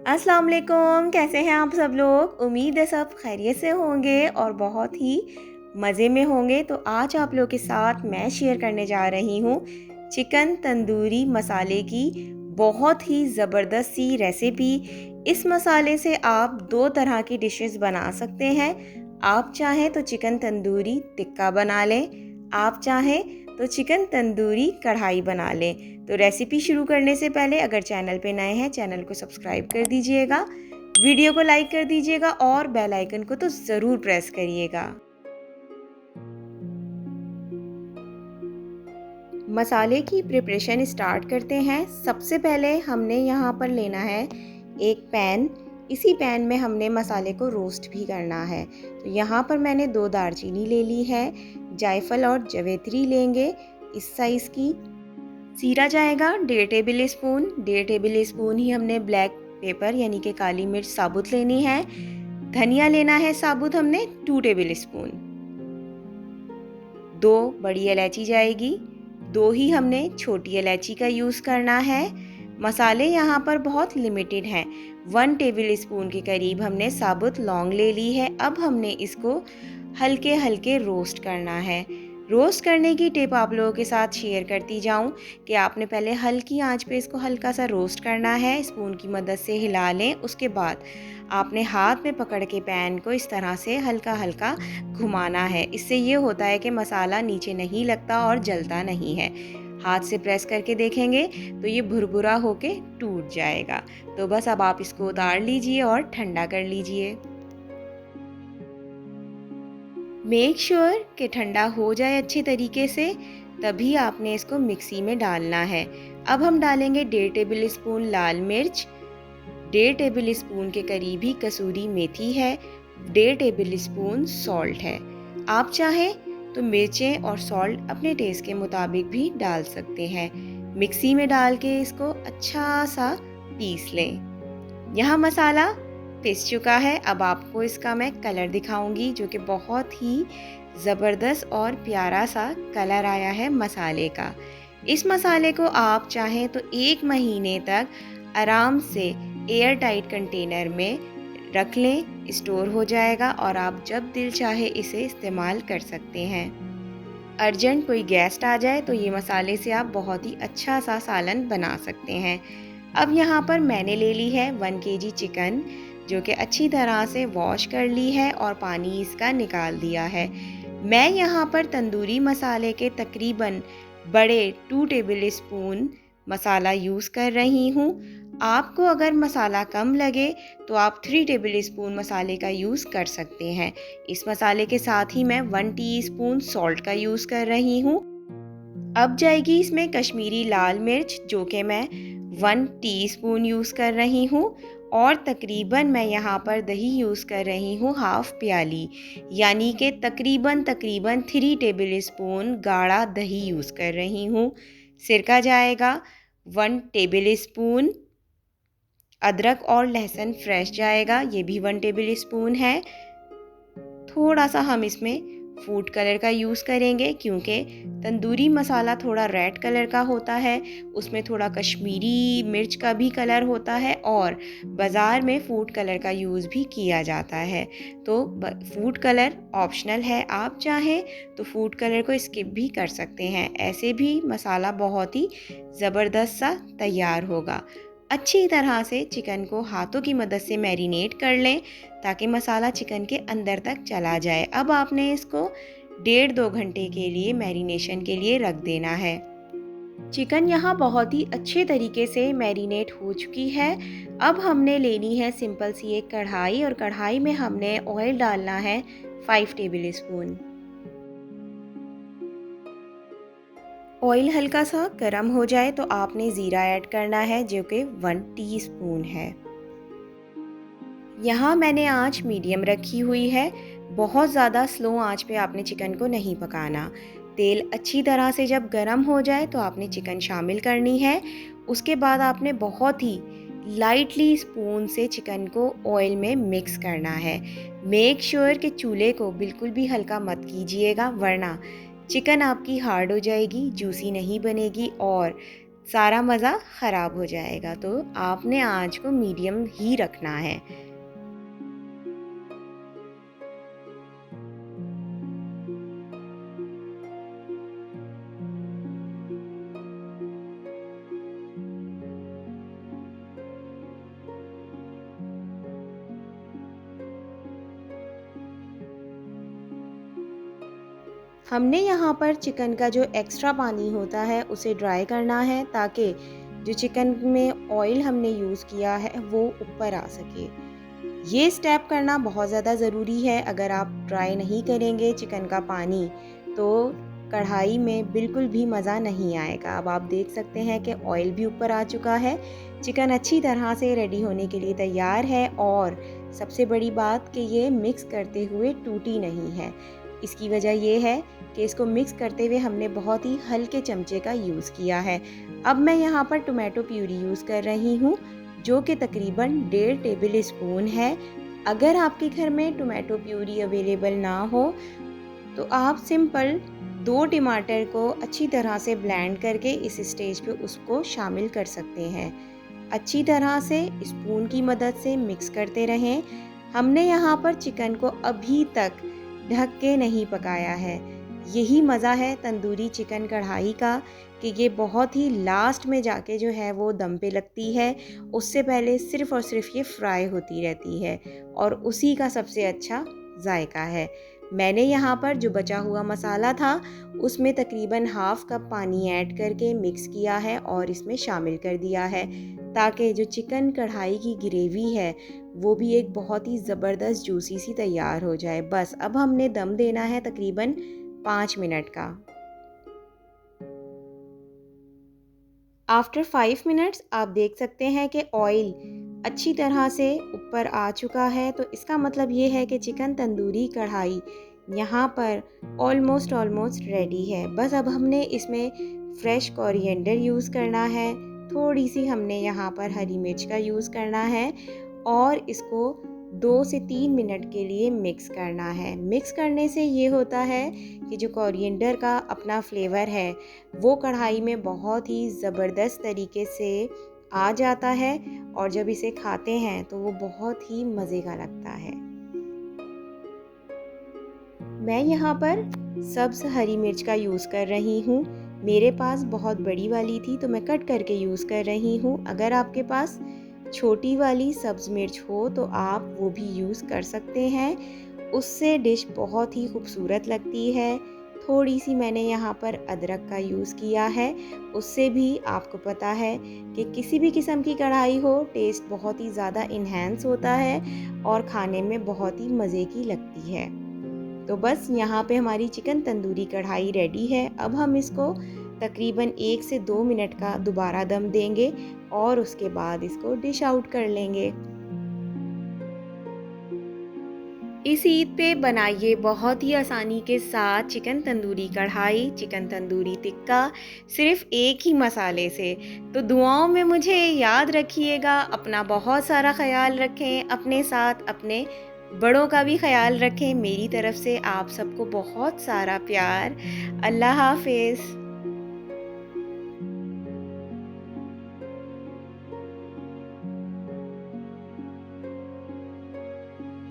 अस्सलाम वालेकुम, कैसे हैं आप सब लोग। उम्मीद है सब खैरियत से होंगे और बहुत ही मज़े में होंगे। तो आज आप लोग के साथ मैं शेयर करने जा रही हूँ चिकन तंदूरी मसाले की बहुत ही ज़बरदस्त सी रेसिपी। इस मसाले से आप दो तरह की डिशेस बना सकते हैं। आप चाहें तो चिकन तंदूरी टिक्का बना लें, आप चाहें तो चिकन तंदूरी कढ़ाई बना लें। तो रेसिपी शुरू करने से पहले अगर चैनल पे नए हैं चैनल को सब्सक्राइब कर दीजिएगा, वीडियो को लाइक कर दीजिएगा और बेल आइकन को तो ज़रूर प्रेस करिएगा। मसाले की प्रिपरेशन स्टार्ट करते हैं। सबसे पहले हमने यहाँ पर लेना है एक पैन। इसी पैन में हमने मसाले को रोस्ट भी करना है। तो यहाँ पर मैंने 2 दालचीनी ले ली है, जायफल और जवेत्री लेंगे इस साइज़ की। जीरा जाएगा 1.5 टेबल स्पून। 1.5 टेबल स्पून ही हमने ब्लैक पेपर यानी कि काली मिर्च साबुत लेनी है। धनिया लेना है साबुत हमने 2 टेबल स्पून। 2 बड़ी इलायची जाएगी, 2 ही हमने छोटी इलायची का यूज़ करना है। मसाले यहाँ पर बहुत लिमिटेड हैं। 1 टेबल स्पून के करीब हमने साबुत लौंग ले ली है। अब हमने इसको हल्के हल्के रोस्ट करना है। रोस्ट करने की टिप आप लोगों के साथ शेयर करती जाऊं कि आपने पहले हल्की आंच पे इसको हल्का सा रोस्ट करना है। स्पून की मदद से हिला लें। उसके बाद आपने हाथ में पकड़ के पैन को इस तरह से हल्का हल्का घुमाना है। इससे ये होता है कि मसाला नीचे नहीं लगता और जलता नहीं है। हाथ से प्रेस करके देखेंगे तो ये भुरभुरा होके टूट जाएगा। तो बस अब आप इसको उतार लीजिए और ठंडा कर लीजिए। मेक श्योर कि ठंडा हो जाए अच्छे तरीके से, तभी आपने इसको मिक्सी में डालना है। अब हम डालेंगे 1.5 टेबल स्पून लाल मिर्च, 1.5 टेबल स्पून के करीब ही कसूरी मेथी है, 1.5 टेबल स्पून सॉल्ट है। आप चाहें तो मिर्चें और सॉल्ट अपने टेस्ट के मुताबिक भी डाल सकते हैं। मिक्सी में डाल के इसको अच्छा सा पीस लें। यहाँ मसाला पिस चुका है। अब आपको इसका मैं कलर दिखाऊंगी जो कि बहुत ही ज़बरदस्त और प्यारा सा कलर आया है मसाले का। इस मसाले को आप चाहें तो 1 महीने तक आराम से एयर टाइट कंटेनर में रख लें, स्टोर हो जाएगा और आप जब दिल चाहे इसे इस्तेमाल कर सकते हैं। अर्जेंट कोई गेस्ट आ जाए तो ये मसाले से आप बहुत ही अच्छा सा सालन बना सकते हैं। अब यहाँ पर मैंने ले ली है 1 केजी चिकन जो कि अच्छी तरह से वॉश कर ली है और पानी इसका निकाल दिया है। मैं यहाँ पर तंदूरी मसाले के तकरीबन बड़े 2 टेबल स्पून मसाला यूज़ कर रही हूँ। आपको अगर मसाला कम लगे तो आप 3 टेबल स्पून मसाले का यूज़ कर सकते हैं। इस मसाले के साथ ही मैं 1 टीस्पून सॉल्ट का यूज़ कर रही हूँ। अब जाएगी इसमें कश्मीरी लाल मिर्च जो कि मैं 1 टीस्पून यूज़ कर रही हूँ और तकरीबन मैं यहाँ पर दही यूज़ कर रही हूँ हाफ़ प्याली, यानी कि तकरीबन 3 टेबल स्पून गाढ़ा दही यूज़ कर रही हूँ। सिरका जाएगा 1 टेबल स्पून। अदरक और लहसुन फ्रेश जाएगा, ये भी 1 टेबल स्पून है। थोड़ा सा हम इसमें फूड कलर का यूज़ करेंगे क्योंकि तंदूरी मसाला थोड़ा रेड कलर का होता है, उसमें थोड़ा कश्मीरी मिर्च का भी कलर होता है और बाज़ार में फूड कलर का यूज़ भी किया जाता है। तो फूड कलर ऑप्शनल है, आप चाहें तो फूड कलर को स्किप भी कर सकते हैं। ऐसे भी मसाला बहुत ही ज़बरदस्त सा तैयार होगा। अच्छी तरह से चिकन को हाथों की मदद से मैरिनेट कर लें ताकि मसाला चिकन के अंदर तक चला जाए। अब आपने इसको 1.5-2 घंटे के लिए मैरिनेशन के लिए रख देना है। चिकन यहाँ बहुत ही अच्छे तरीके से मैरिनेट हो चुकी है। अब हमने लेनी है सिंपल सी एक कढ़ाई और कढ़ाई में हमने ऑयल डालना है 5 टेबल स्पून। ऑयल हल्का सा गर्म हो जाए तो आपने ज़ीरा ऐड करना है जो कि 1 टीस्पून है। यहाँ मैंने आंच मीडियम रखी हुई है। बहुत ज़्यादा स्लो आंच पे आपने चिकन को नहीं पकाना। तेल अच्छी तरह से जब गर्म हो जाए तो आपने चिकन शामिल करनी है। उसके बाद आपने बहुत ही लाइटली स्पून से चिकन को ऑयल में मिक्स करना है। मेक श्योर कि चूल्हे को बिल्कुल भी हल्का मत कीजिएगा वरना चिकन आपकी हार्ड हो जाएगी, जूसी नहीं बनेगी और सारा मज़ा ख़राब हो जाएगा। तो आपने आँच को मीडियम ही रखना है। हमने यहाँ पर चिकन का जो एक्स्ट्रा पानी होता है उसे ड्राई करना है, ताकि जो चिकन में ऑयल हमने यूज़ किया है वो ऊपर आ सके। ये स्टेप करना बहुत ज़्यादा ज़रूरी है। अगर आप ड्राई नहीं करेंगे चिकन का पानी तो कढ़ाई में बिल्कुल भी मज़ा नहीं आएगा। अब आप देख सकते हैं कि ऑयल भी ऊपर आ चुका है। चिकन अच्छी तरह से रेडी होने के लिए तैयार है और सबसे बड़ी बात कि ये मिक्स करते हुए टूटी नहीं है। इसकी वजह ये है कि इसको मिक्स करते हुए हमने बहुत ही हल्के चमचे का यूज़ किया है। अब मैं यहाँ पर टोमेटो प्यूरी यूज़ कर रही हूँ, जो कि तकरीबन 1.5 टेबल स्पून है। अगर आपके घर में टोमेटो प्यूरी अवेलेबल ना हो तो आप सिंपल 2 टमाटर को अच्छी तरह से ब्लेंड करके इस स्टेज पे उसको शामिल कर सकते हैं। अच्छी तरह से स्पून की मदद से मिक्स करते रहें। हमने यहाँ पर चिकन को अभी तक ढक के नहीं पकाया है। यही मज़ा है तंदूरी चिकन कढ़ाई का कि ये बहुत ही लास्ट में जाके जो है वो दम पे लगती है। उससे पहले सिर्फ़ और सिर्फ ये फ्राई होती रहती है और उसी का सबसे अच्छा जायका है। मैंने यहाँ पर जो बचा हुआ मसाला था उसमें तकरीबन हाफ़ कप पानी ऐड करके मिक्स किया है और इसमें शामिल कर दिया है, ताकि जो चिकन कढ़ाई की ग्रेवी है वो भी एक बहुत ही ज़बरदस्त जूसी सी तैयार हो जाए। बस अब हमने दम देना है तकरीबन 5 मिनट का। आफ्टर 5 मिनट्स आप देख सकते हैं कि ऑयल अच्छी तरह से ऊपर आ चुका है। तो इसका मतलब ये है कि चिकन तंदूरी कढ़ाई यहाँ पर ऑलमोस्ट रेडी है। बस अब हमने इसमें फ्रेश कोरिएंडर यूज़ करना है, थोड़ी सी हमने यहाँ पर हरी मिर्च का यूज़ करना है और इसको 2 से 3 मिनट के लिए मिक्स करना है। मिक्स करने से ये होता है कि जो कोरिएंडर का अपना फ्लेवर है वो कढ़ाई में बहुत ही ज़बरदस्त तरीके से आ जाता है और जब इसे खाते हैं तो वो बहुत ही मज़े का लगता है। मैं यहाँ पर सब्ज़ हरी मिर्च का यूज़ कर रही हूँ। मेरे पास बहुत बड़ी वाली थी तो मैं कट करके यूज़ कर रही हूँ। अगर आपके पास छोटी वाली सब्ज़ मिर्च हो तो आप वो भी यूज़ कर सकते हैं। उससे डिश बहुत ही खूबसूरत लगती है। थोड़ी सी मैंने यहाँ पर अदरक का यूज़ किया है। उससे भी आपको पता है कि किसी भी किस्म की कढ़ाई हो टेस्ट बहुत ही ज़्यादा इन्हेंस होता है और खाने में बहुत ही मज़े की लगती है। तो बस यहाँ पे हमारी चिकन तंदूरी कढ़ाई रेडी है। अब हम इसको तकरीबन 1 से 2 मिनट का दोबारा दम देंगे और उसके बाद इसको डिश आउट कर लेंगे। इस ईद पे बनाइए बहुत ही आसानी के साथ चिकन तंदूरी कढ़ाई, चिकन तंदूरी टिक्का, सिर्फ़ एक ही मसाले से। तो दुआओं में मुझे याद रखिएगा, अपना बहुत सारा ख़्याल रखें, अपने साथ अपने बड़ों का भी ख़्याल रखें। मेरी तरफ़ से आप सबको बहुत सारा प्यार। अल्लाह हाफ़िज़।